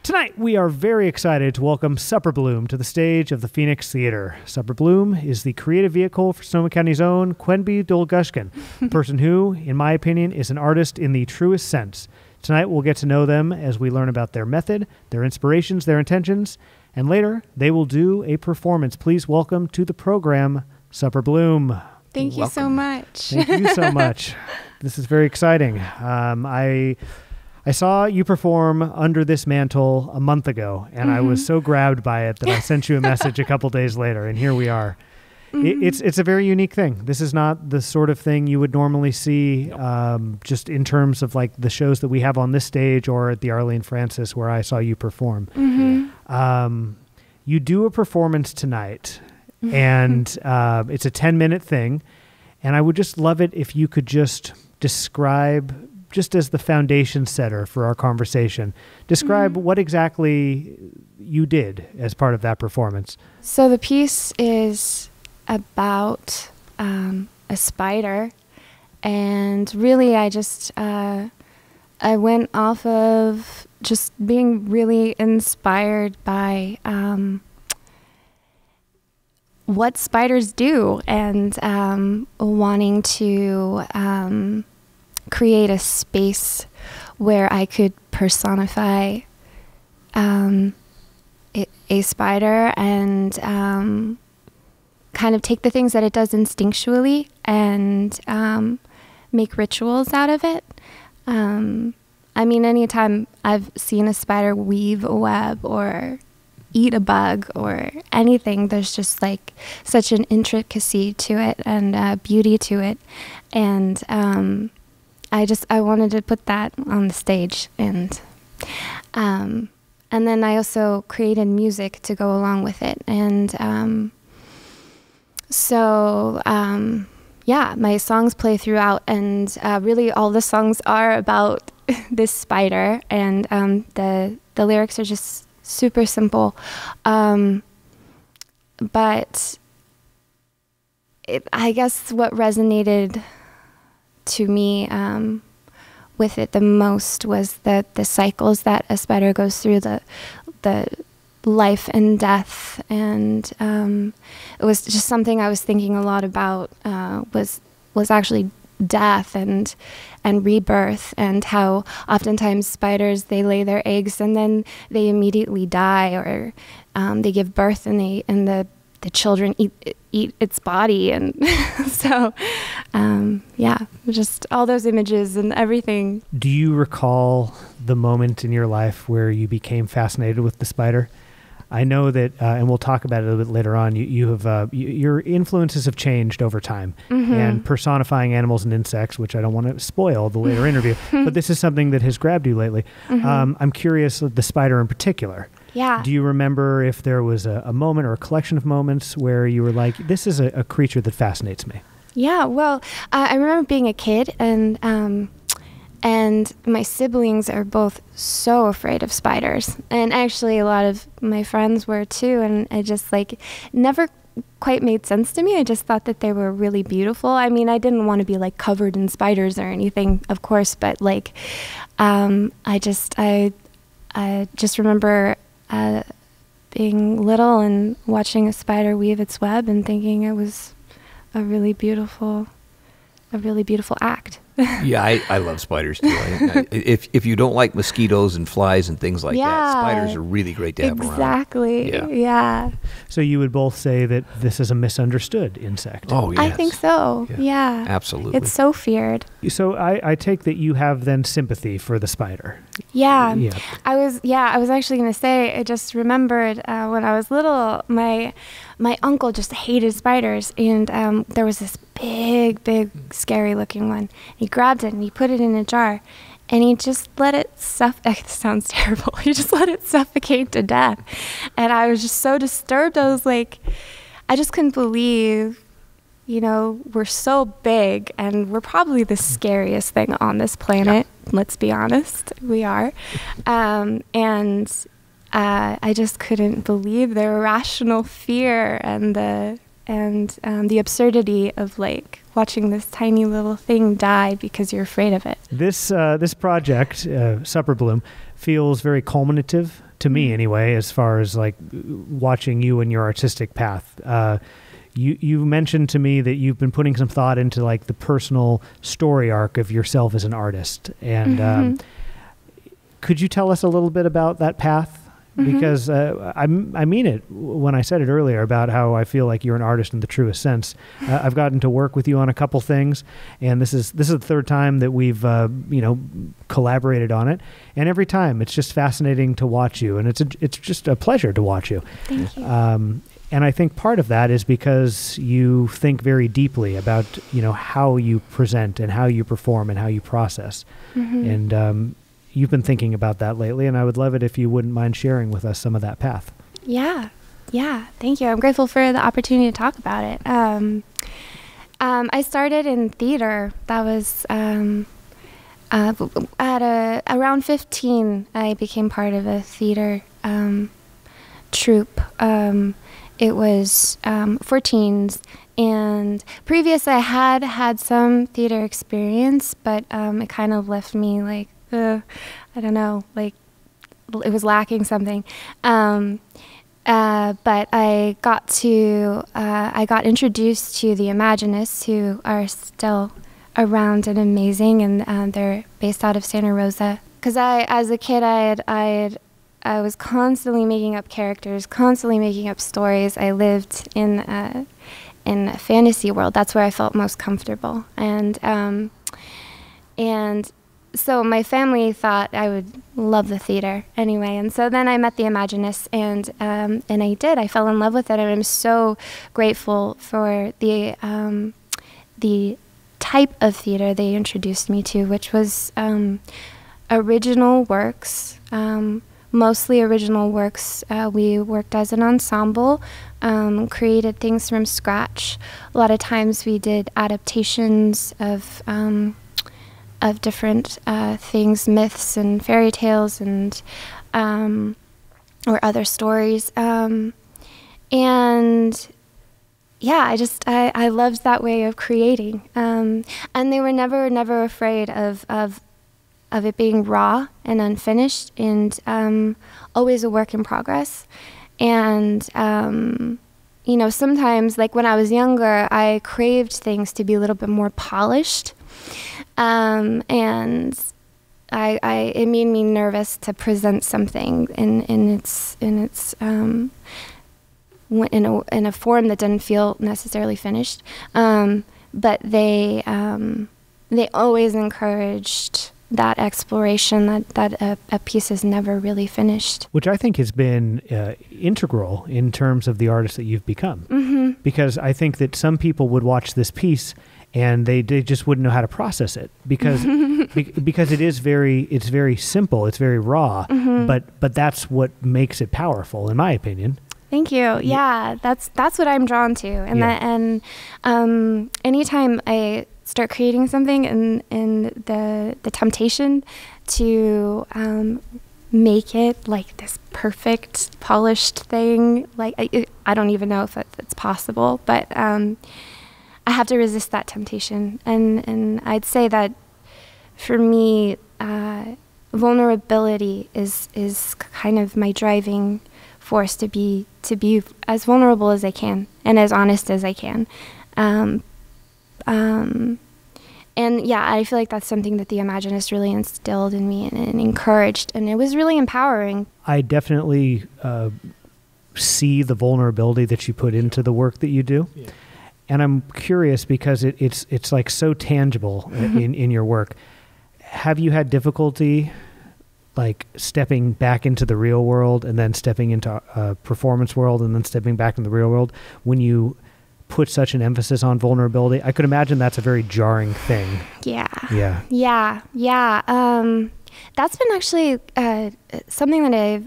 Tonight, we are very excited to welcome SupperBloom to the stage of the Phoenix Theater. SupperBloom is the creative vehicle for Sonoma County's own Quenby Dolgushkin, a person who, in my opinion, is an artist in the truest sense. Tonight, we'll get to know them as we learn about their method, their inspirations, their intentions, and later, they will do a performance. Please welcome to the program, SupperBloom. Thank you so much. Thank you so much. This is very exciting. I saw you perform Under This Mantle a month ago, and I was so grabbed by it that I sent you a message a couple days later, and here we are. It's a very unique thing. This is not the sort of thing you would normally see just in terms of like the shows that we have on this stage or at the Arlene Francis where I saw you perform. You do a performance tonight, and it's a 10-minute thing, and I would just love it if you could just describe, just as the foundation setter for our conversation, describe what exactly you did as part of that performance. So the piece is about a spider, and really I just I went off of just being really inspired by what spiders do, and wanting to create a space where I could personify a spider and kind of take the things that it does instinctually and make rituals out of it. I mean, anytime I've seen a spider weave a web or eat a bug or anything, there's just like such an intricacy to it and beauty to it. And I wanted to put that on the stage, and then I also created music to go along with it, and my songs play throughout, and really all the songs are about this spider, and the lyrics are just super simple, but I guess what resonated to me with it the most was the cycles that a spider goes through, the life and death, and it was just something I was thinking a lot about, was actually death and rebirth, and how oftentimes spiders, they lay their eggs and then they immediately die, or they give birth and the children eat its body, and so just all those images and everything. Do you recall the moment in your life where you became fascinated with the spider? I know that, and we'll talk about it a little bit later on, you have your influences have changed over time, and personifying animals and insects, which I don't want to spoil the later interview, but this is something that has grabbed you lately. I'm curious, the spider in particular. Yeah. Do you remember if there was a moment or a collection of moments where you were like, this is a creature that fascinates me? Yeah, well, I remember being a kid, and my siblings are both so afraid of spiders. And actually a lot of my friends were too, and I just like never quite made sense to me. I just thought that they were really beautiful. I mean, I didn't want to be like covered in spiders or anything, of course, but like I just remember being little and watching a spider weave its web and thinking it was a really beautiful act. Yeah, I love spiders too. If you don't like mosquitoes and flies and things like that, spiders are really great to have around. Exactly. Yeah. So you would both say that this is a misunderstood insect. Oh, yes. I think so. Yeah. Absolutely. It's so feared. So I take that you have then sympathy for the spider. Yeah. I was actually going to say, I just remembered when I was little, my uncle just hated spiders, and there was this big, scary looking one. He grabbed it and he put it in a jar, and he just let it suffocate. It sounds terrible. He just let it suffocate to death. And I was just so disturbed. I was like, I just couldn't believe we're so big, and we're probably the scariest thing on this planet. Yeah. Let's be honest, we are. And I just couldn't believe the irrational fear and the absurdity of like watching this tiny little thing die because you're afraid of it. This project, SupperBloom, feels very culminative to me anyway, as far as like watching you and your artistic path. You mentioned to me that you've been putting some thought into like the personal story arc of yourself as an artist. And could you tell us a little bit about that path? Because I mean it when I said it earlier about how I feel like you're an artist in the truest sense. I've gotten to work with you on a couple things, and this is the third time that we've collaborated on it. And every time it's just fascinating to watch you, and it's just a pleasure to watch you. Thank you. And I think part of that is because you think very deeply about how you present and how you perform and how you process, and you've been thinking about that lately, and I would love it if you wouldn't mind sharing with us some of that path. Yeah. Thank you. I'm grateful for the opportunity to talk about it. I started in theater. That was around 15. I became part of a theater troupe. It was for teens. And previous, I had some theater experience, but it kind of left me like, I don't know, like it was lacking something. But I got introduced to the Agius, who are still around and amazing, and they're based out of Santa Rosa. Because as a kid, I was constantly making up characters, constantly making up stories. I lived in a fantasy world. That's where I felt most comfortable, and so my family thought I would love the theater anyway, and so then I met the Agius, and I did. I fell in love with it, and I'm so grateful for the type of theater they introduced me to, which was original works, mostly original works. We worked as an ensemble, created things from scratch. A lot of times we did adaptations of different things, myths and fairy tales, and or other stories. And yeah, I loved that way of creating. And they were never afraid of it being raw and unfinished, and always a work in progress. And sometimes, like when I was younger, I craved things to be a little bit more polished. And it made me nervous to present something in a form that didn't feel necessarily finished. But they always encouraged that exploration, that a piece is never really finished. Which I think has been integral in terms of the artist that you've become. Because I think that some people would watch this piece and they just wouldn't know how to process it, because because it's very simple, it's very raw, but that's what makes it powerful, in my opinion. Thank you. Yeah, that's what I'm drawn to, and anytime I start creating something, and the temptation to make it like this perfect, polished thing, like I don't even know if it's possible, but I have to resist that temptation. And I'd say that for me, vulnerability is kind of my driving force to be as vulnerable as I can and as honest as I can. And yeah, I feel like that's something that the Agius really instilled in me and encouraged, and it was really empowering. I definitely see the vulnerability that you put into the work that you do. Yeah. And I'm curious because it's like so tangible in your work. Have you had difficulty like stepping back into the real world and then stepping into a performance world and then stepping back in the real world when you put such an emphasis on vulnerability? I could imagine that's a very jarring thing. Yeah. That's been actually something that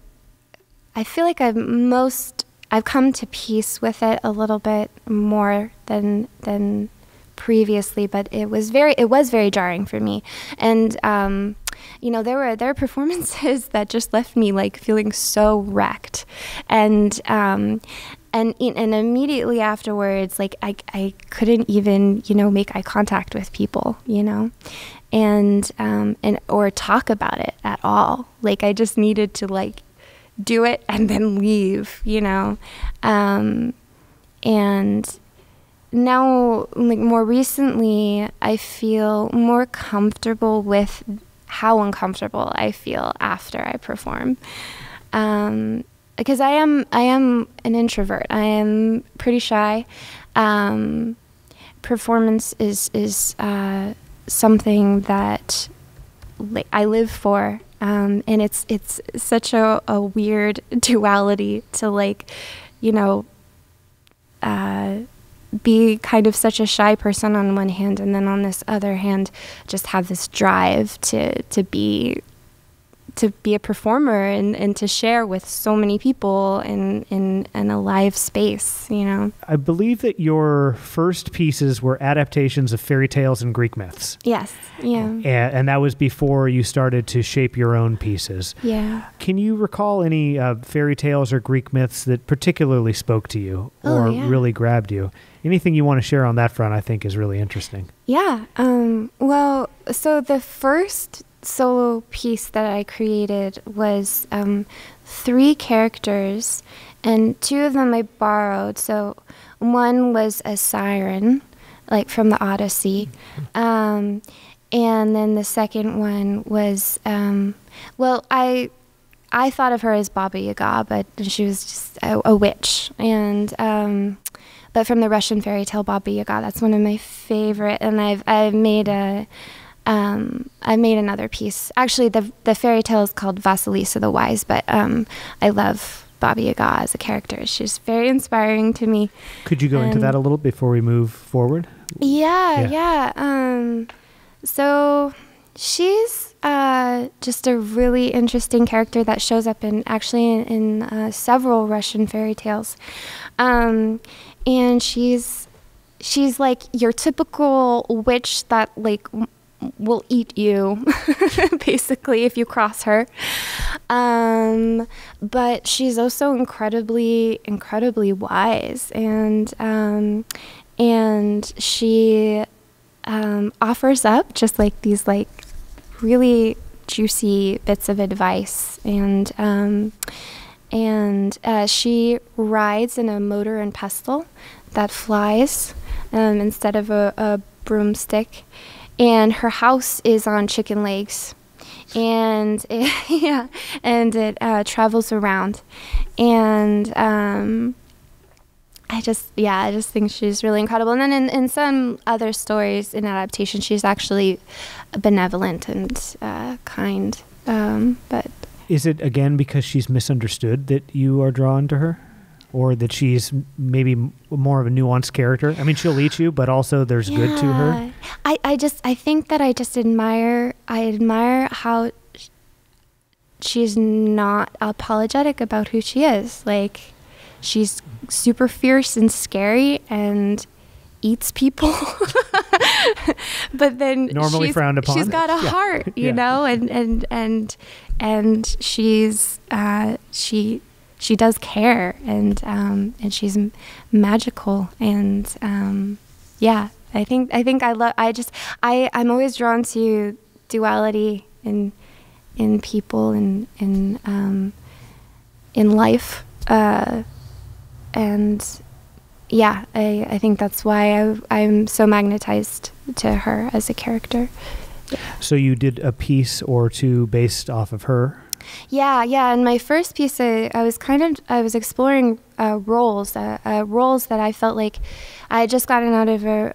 I feel like I've most I've come to peace with it a little bit more than previously, but it was very jarring for me. And there were performances that just left me like feeling so wrecked, and immediately afterwards, like I couldn't even make eye contact with people, and or talk about it at all. Like I just needed to like do it and then leave, and now, like more recently, I feel more comfortable with how uncomfortable I feel after I perform, because I am an introvert. I am pretty shy. Performance is something that I live for, and it's such a weird duality to like, be kind of such a shy person on one hand, and then on this other hand just have this drive to be a performer and to share with so many people in a live space, I believe that your first pieces were adaptations of fairy tales and Greek myths. Yes, yeah. And that was before you started to shape your own pieces. Yeah. Can you recall any fairy tales or Greek myths that particularly spoke to you or really grabbed you? Anything you want to share on that front, I think, is really interesting. Yeah. Well, so the first solo piece that I created was 3 characters, and 2 of them I borrowed. So one was a siren, like from the Odyssey, and then the second one was I thought of her as Baba Yaga, but she was just a witch, and but from the Russian fairy tale Baba Yaga. That's one of my favorite, and I've made another piece. Actually, the fairy tale is called Vasilisa the Wise, but I love Baba Yaga as a character. She's very inspiring to me. Could you go into that a little before we move forward? Yeah. So she's just a really interesting character that shows up in several Russian fairy tales, and she's like your typical witch that like will eat you basically if you cross her, but she's also incredibly wise, and she offers up just like these like really juicy bits of advice, and she rides in a motor and pestle that flies instead of a broomstick, and her house is on chicken legs, and it travels around, and I just think she's really incredible. And then in some other stories in adaptation, she's actually benevolent and kind, but is it again because she's misunderstood that you are drawn to her? Or that she's maybe more of a nuanced character? I mean, she'll eat you, but also there's good to her. I think that I just admire how she's not apologetic about who she is. Like, she's super fierce and scary and eats people. But then normally frowned upon. She's got a heart, you know, and she's she does care, and she's magical, and I'm always drawn to duality in people and in life, and I think that's why I'm so magnetized to her as a character. So you did a piece or two based off of her? Yeah. In my first piece, I was exploring roles that I felt like I had just gotten out of a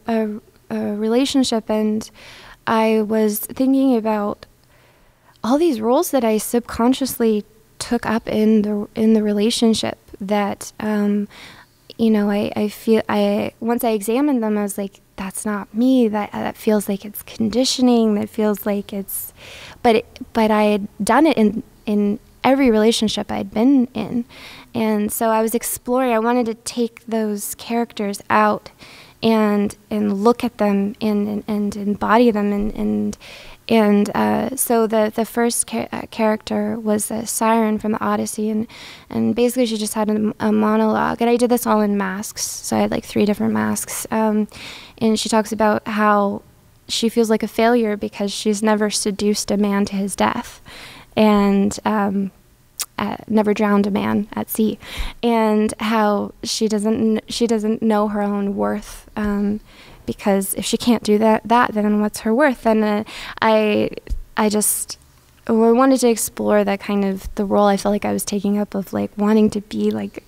relationship, and I was thinking about all these roles that I subconsciously took up in the relationship. That I feel once I examined them, I was like, that's not me. That feels like it's conditioning. That feels like it's, but I had done it in every relationship I'd been in, And so I was exploring. I wanted to take those characters out and look at them and embody them so the first character was a siren from the Odyssey, and basically she just had a monologue, and I did this all in masks, so I had like 3 different masks, and she talks about how she feels like a failure because she's never seduced a man to his death, and never drowned a man at sea, and how she doesn't know her own worth, because if she can't do that, then what's her worth? And I wanted to explore that kind of the role I felt like I was taking up of like wanting to be like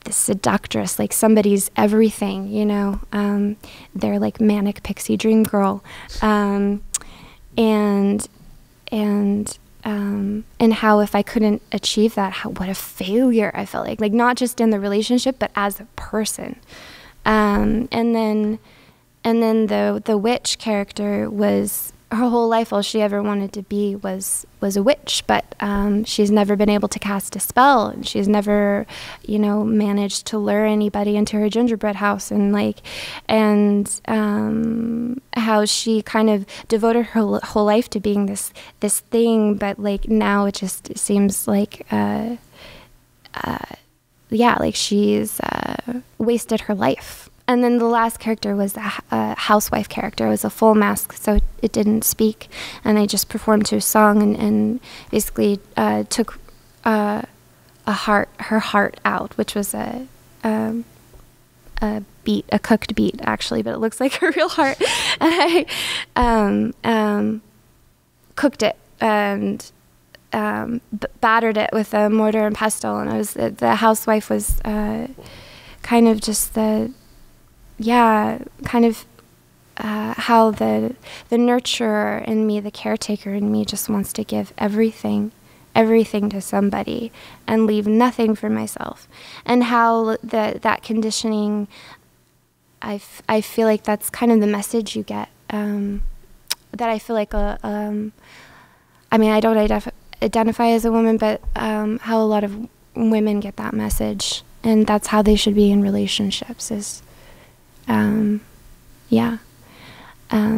the seductress, like somebody's everything, you know. They're like manic pixie dream girl, and how if I couldn't achieve that, what a failure I felt like not just in the relationship, but as a person. And then the witch character was, her whole life all she ever wanted to be was a witch, but she's never been able to cast a spell, and she's never, you know, managed to lure anybody into her gingerbread house, and how she kind of devoted her whole life to being this thing, but like now it just seems like like she's wasted her life. And then the last character was a housewife character. It was a full mask, so it didn't speak. And I just performed to a song and basically took her heart out, which was a cooked beet, actually, but it looks like a real heart. And I cooked it and battered it with a mortar and pestle. And the housewife was kind of just how the nurturer in me, the caretaker in me, just wants to give everything to somebody and leave nothing for myself, and how that conditioning, I feel like that's kind of the message you get, that I feel like I mean, I don't identify as a woman, but how a lot of women get that message, and that's how they should be in relationships is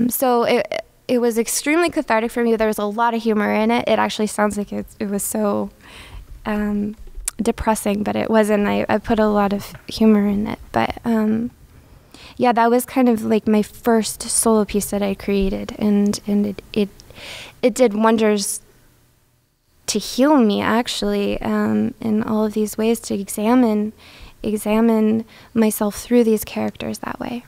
so it was extremely cathartic for me. There was a lot of humor in it. It actually sounds like it was so depressing, but it wasn't. I put a lot of humor in it. But that was kind of like my first solo piece that I created, and it did wonders to heal me, actually, in all of these ways, to examine myself through these characters that way.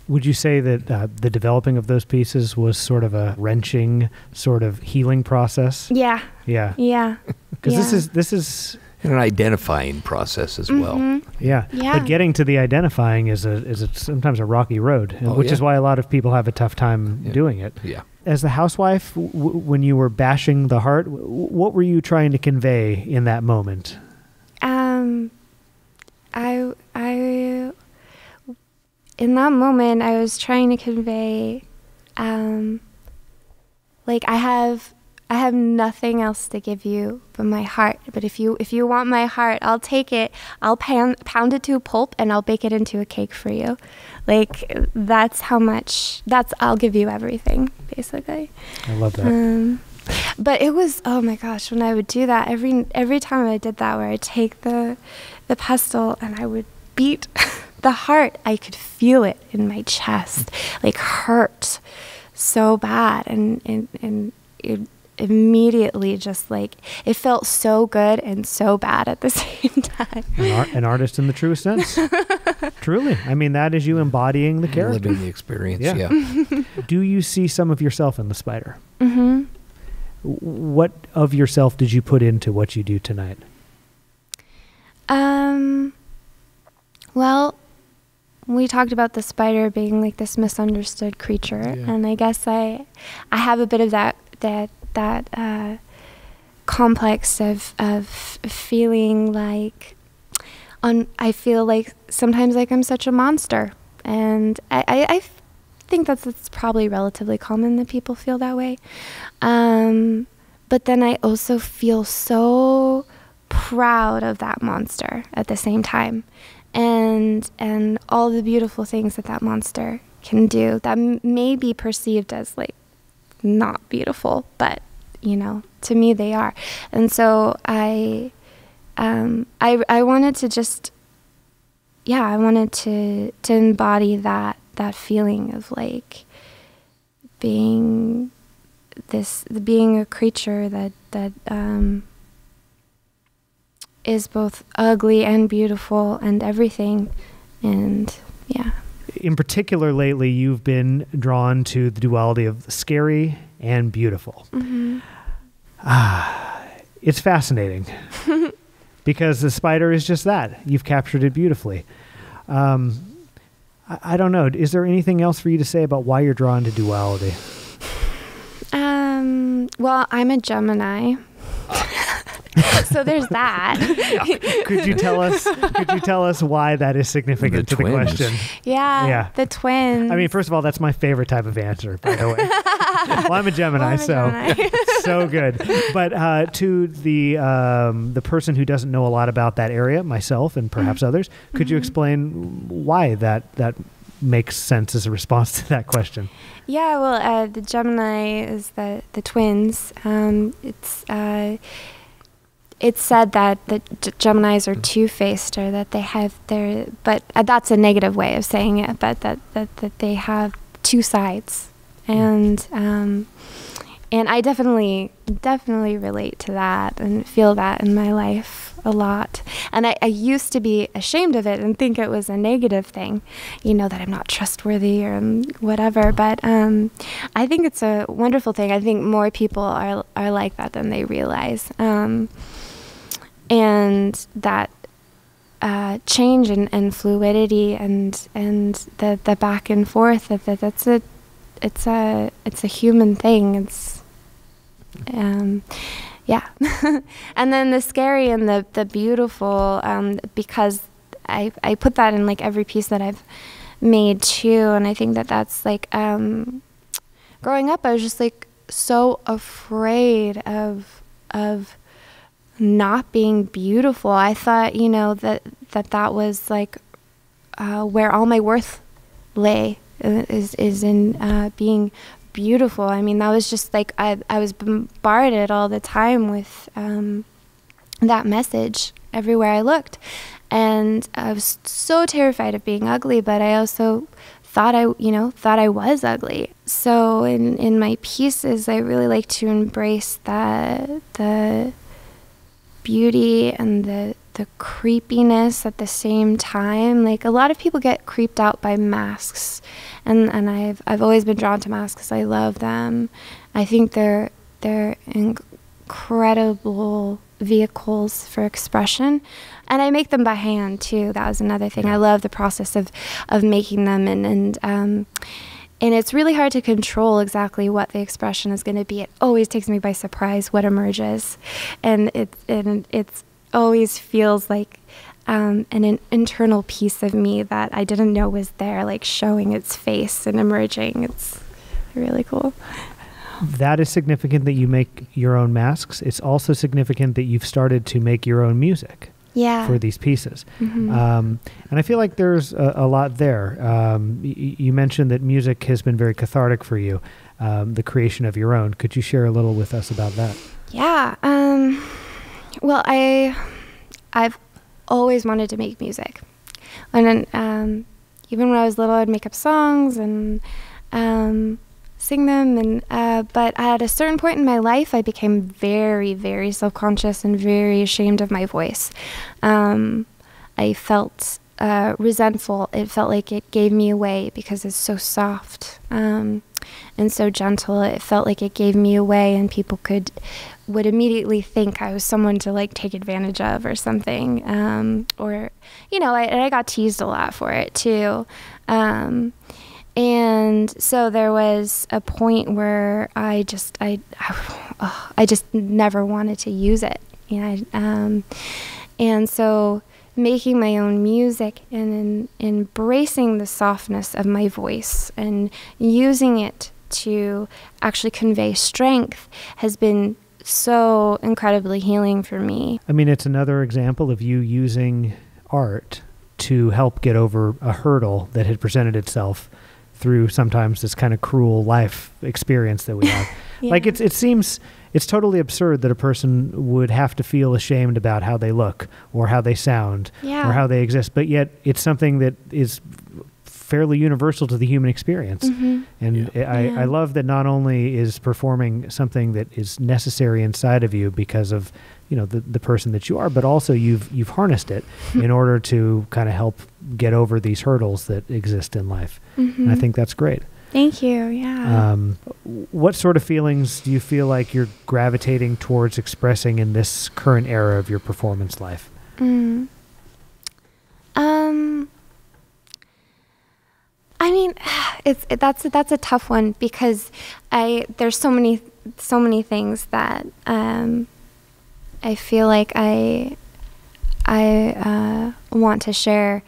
Would you say that the developing of those pieces was sort of a wrenching, sort of healing process? Yeah. Because this is an identifying process as well. Yeah. But getting to the identifying is sometimes a rocky road, which is why a lot of people have a tough time doing it. Yeah. As the housewife, when you were bashing the heart, what were you trying to convey in that moment? In that moment, I was trying to convey, like I have nothing else to give you but my heart. But if you want my heart, I'll take it. I'll pound it to a pulp, and I'll bake it into a cake for you. Like that's how much. I'll give you everything, basically. I love that. But it was, oh my gosh, when I would do that, every time I did that, where I take the pestle and I would beat the heart, I could feel it in my chest, like hurt so bad, and it immediately just like, it felt so good and so bad at the same time. An artist in the truest sense. Truly. I mean, that is you embodying the character. Living the experience, yeah. Do you see some of yourself in the spider? Mm-hmm. What of yourself did you put into what you do tonight? Well, we talked about the spider being like this misunderstood creature, and I guess I have a bit of that complex of feeling like I feel like sometimes like I'm such a monster, and I think that's probably relatively common that people feel that way, but then I also feel so proud of that monster at the same time, and all the beautiful things that monster can do that may be perceived as like not beautiful, but to me they are. And so I wanted to just, I wanted to embody that feeling of like being a creature that is both ugly and beautiful and everything. And in particular lately you've been drawn to the duality of scary and beautiful. Mm-hmm. It's fascinating because the spider is just that. You've captured it beautifully. I don't know. Is there anything else for you to say about why you're drawn to duality? Well, I'm a Gemini. So there's that. Could you tell us why that is significant to the question? Yeah. The twins. I mean, first of all, that's my favorite type of answer, by the way. Well, I'm a Gemini, so good. But to the person who doesn't know a lot about that area, myself and perhaps others, could you explain why that makes sense as a response to that question? Yeah, well, the Gemini is the twins. It's said that the Geminis are two-faced, or that they have but that's a negative way of saying it, but that they have two sides. And I definitely relate to that and feel that in my life a lot. And I used to be ashamed of it and think it was a negative thing, that I'm not trustworthy or whatever. But I think it's a wonderful thing. I think more people are like that than they realize. And that change and fluidity and the back and forth, it's a human thing. It's and then the scary and the beautiful, because I put that in like every piece that I've made too. And I think that's like growing up, I was just like so afraid of not being beautiful. I thought, that was like where all my worth lay, is in being beautiful. I mean, that was just like I was bombarded all the time with that message everywhere I looked, and I was so terrified of being ugly. But I also thought I was ugly. So in my pieces, I really like to embrace the beauty and the creepiness at the same time. Like, a lot of people get creeped out by masks, and I've always been drawn to masks because I love them. I think they're incredible vehicles for expression, and I make them by hand too. That was another thing. I love the process of making them, and it's really hard to control exactly what the expression is going to be. It always takes me by surprise what emerges, and it's always feels like an internal piece of me that I didn't know was there, like showing its face and emerging. It's really cool. That is significant that you make your own masks. It's also significant that you've started to make your own music. For these pieces. Mm-hmm. And I feel like there's a lot there. You mentioned that music has been very cathartic for you, the creation of your own. Could you share a little with us about that? Yeah. Well, I've always wanted to make music. And then, even when I was little, I'd make up songs and sing them. But at a certain point in my life, I became very, very self-conscious and very ashamed of my voice. I felt resentful. It felt like it gave me away because it's so soft and so gentle. It felt like it gave me away, and people would immediately think I was someone to like take advantage of or something. Or, I got teased a lot for it too. And so there was a point where I just never wanted to use it, and so making my own music and embracing the softness of my voice and using it to actually convey strength has been so incredibly healing for me. I mean, it's another example of you using art to help get over a hurdle that had presented itself through sometimes this kind of cruel life experience that we have. Yeah. Like it seems it's totally absurd that a person would have to feel ashamed about how they look or how they sound Yeah. or how they exist, but yet it's something that is fairly universal to the human experience. Mm-hmm. And I love that not only is performing something that is necessary inside of you because of, you know, the person that you are, but also you've harnessed it in order to kind of help get over these hurdles that exist in life. Mm-hmm. And I think that's great. Thank you. Yeah. What sort of feelings do you feel like you're gravitating towards expressing in this current era of your performance life? I mean, that's a tough one because there's so many things that I feel like I want to share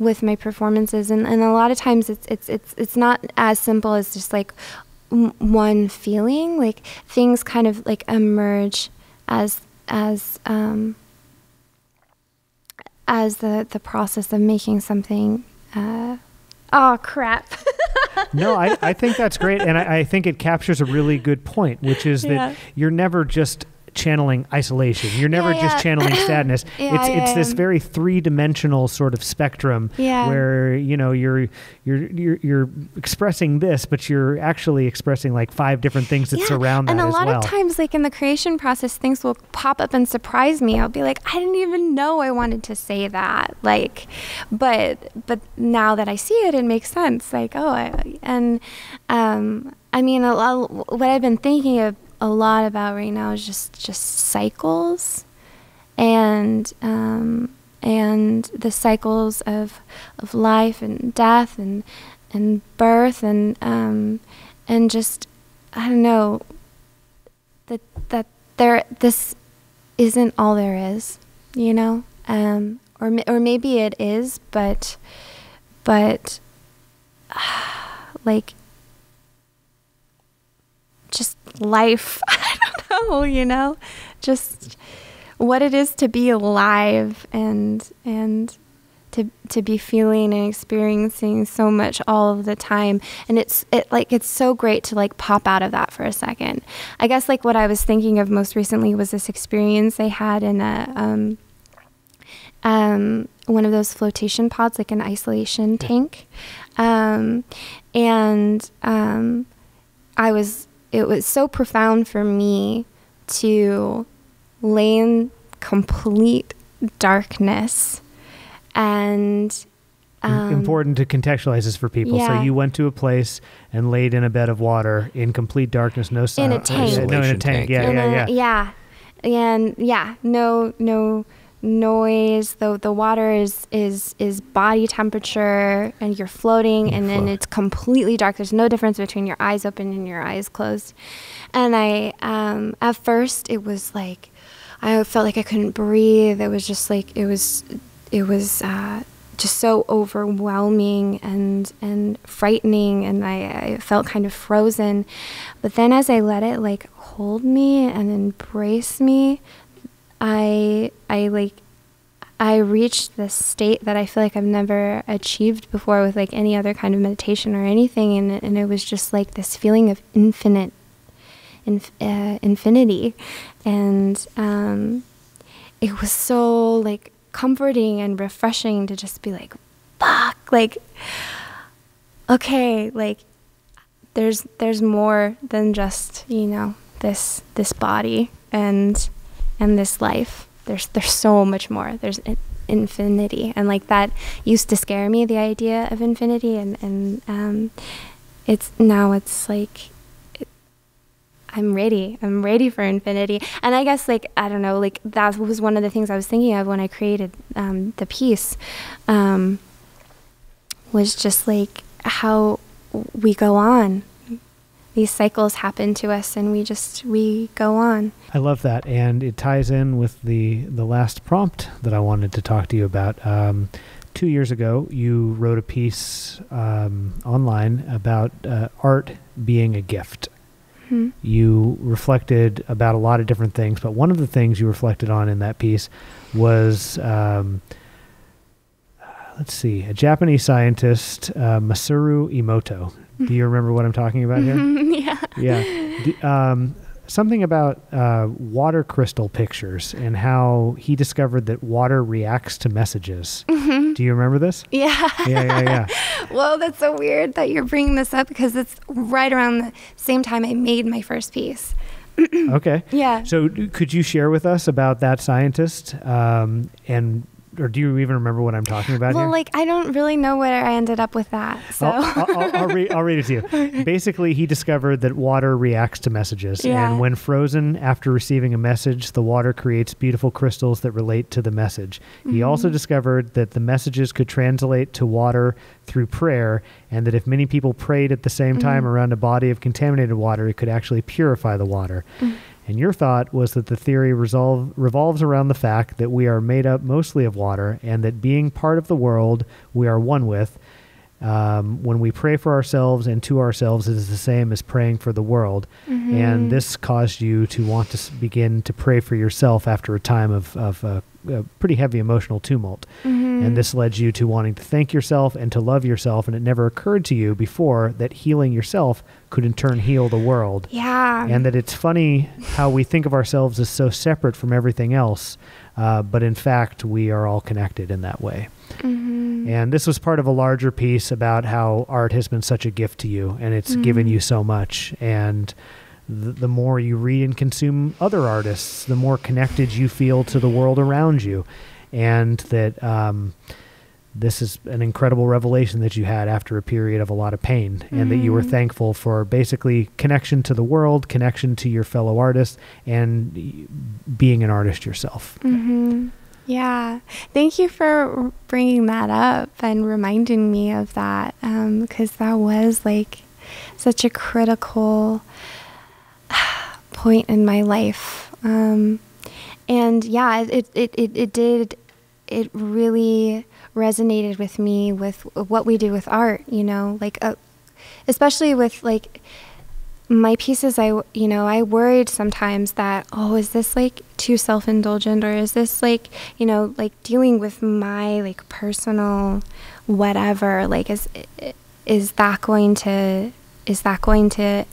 with my performances, and a lot of times it's not as simple as just like one feeling. Like things kind of like emerge as the process of making something. Oh crap. No, I think that's great, and I think it captures a really good point, which is that you're never just channeling isolation. You're never just channeling sadness. It's this very three-dimensional sort of spectrum where, you know, you're expressing this, but you're actually expressing like 5 different things that surround that as well. And a lot of times, like in the creation process, things will pop up and surprise me. I'll be like, I didn't even know I wanted to say that. Like, but now that I see it, it makes sense. Like, I mean, what I've been thinking of a lot about right now is just cycles and the cycles of life and death and birth and just, I don't know, that this isn't all there is, you know, or maybe it is, but like just life. I don't know, you know, just what it is to be alive and to be feeling and experiencing so much all of the time. And it's so great to like pop out of that for a second. I guess like what I was thinking of most recently was this experience I had in one of those flotation pods, like an isolation tank. It was so profound for me to lay in complete darkness and important to contextualize this for people. So you went to a place and laid in a bed of water in complete darkness, no sound. In a tank. No, in a tank. Yeah. And no noise. The water is body temperature, and you're floating, and then it's completely dark. There's no difference between your eyes open and your eyes closed. And I at first it was like I felt like I couldn't breathe. It was just like it was just so overwhelming and frightening, and I felt kind of frozen. But then as I let it like hold me and embrace me, I reached this state that I feel like I've never achieved before with like any other kind of meditation or anything, and it was just like this feeling of infinity, and it was so like comforting and refreshing to just be like, fuck, like, okay, like there's more than just, you know, this body and this life. There's so much more. There's infinity, and like that used to scare me, the idea of infinity, and it's like I'm ready for infinity. And I guess like I don't know, like that was one of the things I was thinking of when I created the piece, was just like how we go on. These cycles happen to us, and we go on. I love that, and it ties in with the last prompt that I wanted to talk to you about. 2 years ago, you wrote a piece online about art being a gift, you reflected about a lot of different things, but one of the things you reflected on in that piece was, let's see, a Japanese scientist, Masaru Emoto. Do you remember what I'm talking about here? Yeah. Something about water crystal pictures and how he discovered that water reacts to messages. Do you remember this? Yeah. Yeah. Well, that's so weird that you're bringing this up because it's right around the same time I made my first piece. Okay. Yeah. So could you share with us about that scientist or do you even remember what I'm talking about here? Well, I don't really know where I ended up with that. So I'll read it to you. Okay. Basically, he discovered that water reacts to messages. Yeah. And when frozen after receiving a message, the water creates beautiful crystals that relate to the message. He also discovered that the messages could translate to water through prayer, and that if many people prayed at the same time around a body of contaminated water, it could actually purify the water. And your thought was that the theory revolves around the fact that we are made up mostly of water, and that being part of the world we are one with, when we pray for ourselves and to ourselves, it is the same as praying for the world. And this caused you to want to begin to pray for yourself after a time of a pretty heavy emotional tumult. And this led you to wanting to thank yourself and to love yourself. And it never occurred to you before that healing yourself could in turn heal the world. Yeah. And that it's funny how we think of ourselves as so separate from everything else. But in fact, we are all connected in that way. And this was part of a larger piece about how art has been such a gift to you, and it's given you so much. And the more you read and consume other artists, the more connected you feel to the world around you. And that this is an incredible revelation that you had after a period of a lot of pain, and that you were thankful for basically connection to the world, connection to your fellow artists, and being an artist yourself. Yeah. Thank you for bringing that up and reminding me of that, because that was such a critical point in my life. And yeah, it really resonated with me with what we do with art, especially with my pieces. I worried sometimes that, is this too self-indulgent, or is this dealing with my personal whatever, is that going to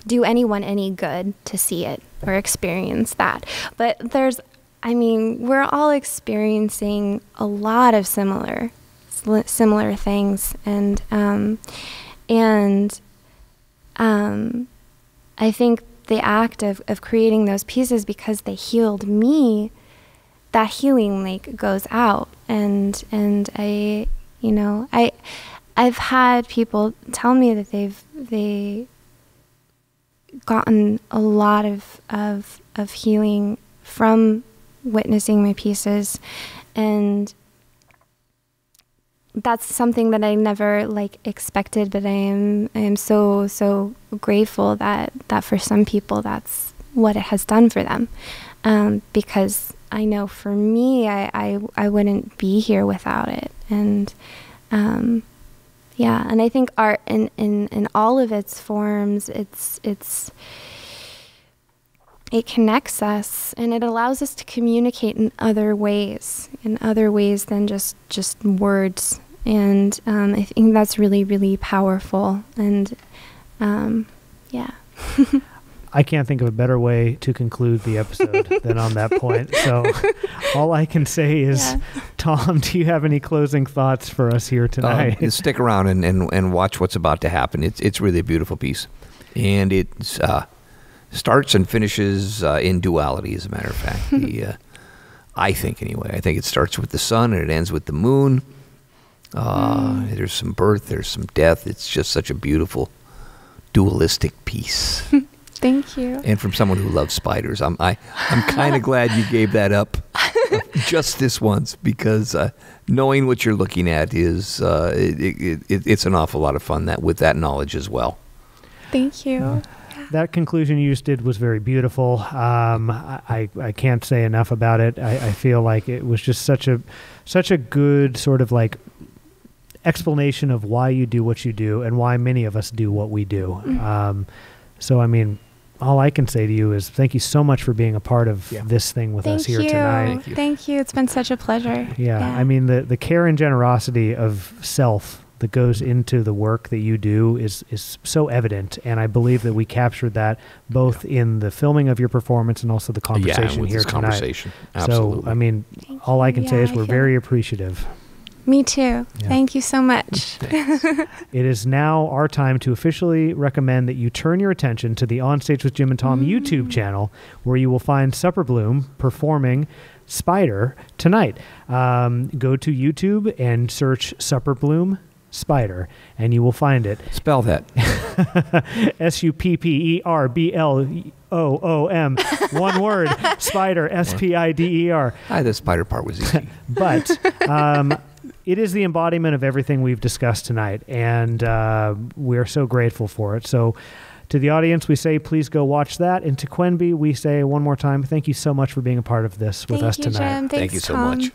do anyone any good to see it or experience that? But we're all experiencing a lot of similar things, and I think the act of creating those pieces, because they healed me, that healing goes out, and I've had people tell me that they gotten a lot of healing from witnessing my pieces, and that's something that I never expected, but I am so grateful that for some people that's what it has done for them, because I know for me I wouldn't be here without it. And yeah, and I think art in all of its forms, it connects us, and it allows us to communicate in other ways than just words. And I think that's really, really powerful. And yeah. I can't think of a better way to conclude the episode than on that point. So all I can say is, Tom, do you have any closing thoughts for us here tonight? Stick around and watch what's about to happen. It's really a beautiful piece. And it starts and finishes in duality, as a matter of fact. I think, anyway. I think it starts with the sun and it ends with the moon. There's some birth, there's some death. It's just such a beautiful dualistic piece. Thank you. And from someone who loves spiders, I'm kind of glad you gave that up just this once, because knowing what you're looking at is it's an awful lot of fun with that knowledge as well. Thank you. That conclusion you just did was very beautiful. I can't say enough about it. I feel like it was just such a good sort of explanation of why you do what you do and why many of us do what we do. So, all I can say to you is thank you so much for being a part of this thing with us here tonight. Thank you. It's been such a pleasure. Yeah. I mean, the care and generosity of self that goes into the work that you do is so evident. And I believe that we captured that both in the filming of your performance and also the conversation here tonight. Conversation. Absolutely. So, I mean, all I can say is we're very appreciative. Me too. Yeah. Thank you so much. It is now our time to officially recommend that you turn your attention to the Onstage with Jim and Tom YouTube channel, where you will find SupperBloom performing Spider tonight. Go to YouTube and search SupperBloom Spider, and you will find it. Spell that. SupperBloom. One word. Spider. SPIDER. The spider part was easy. But it is the embodiment of everything we've discussed tonight, and we're so grateful for it. So to the audience, we say, please go watch that. And to Quenby, we say one more time, thank you so much for being a part of this with us tonight. Jim. Thank you so Tom. much.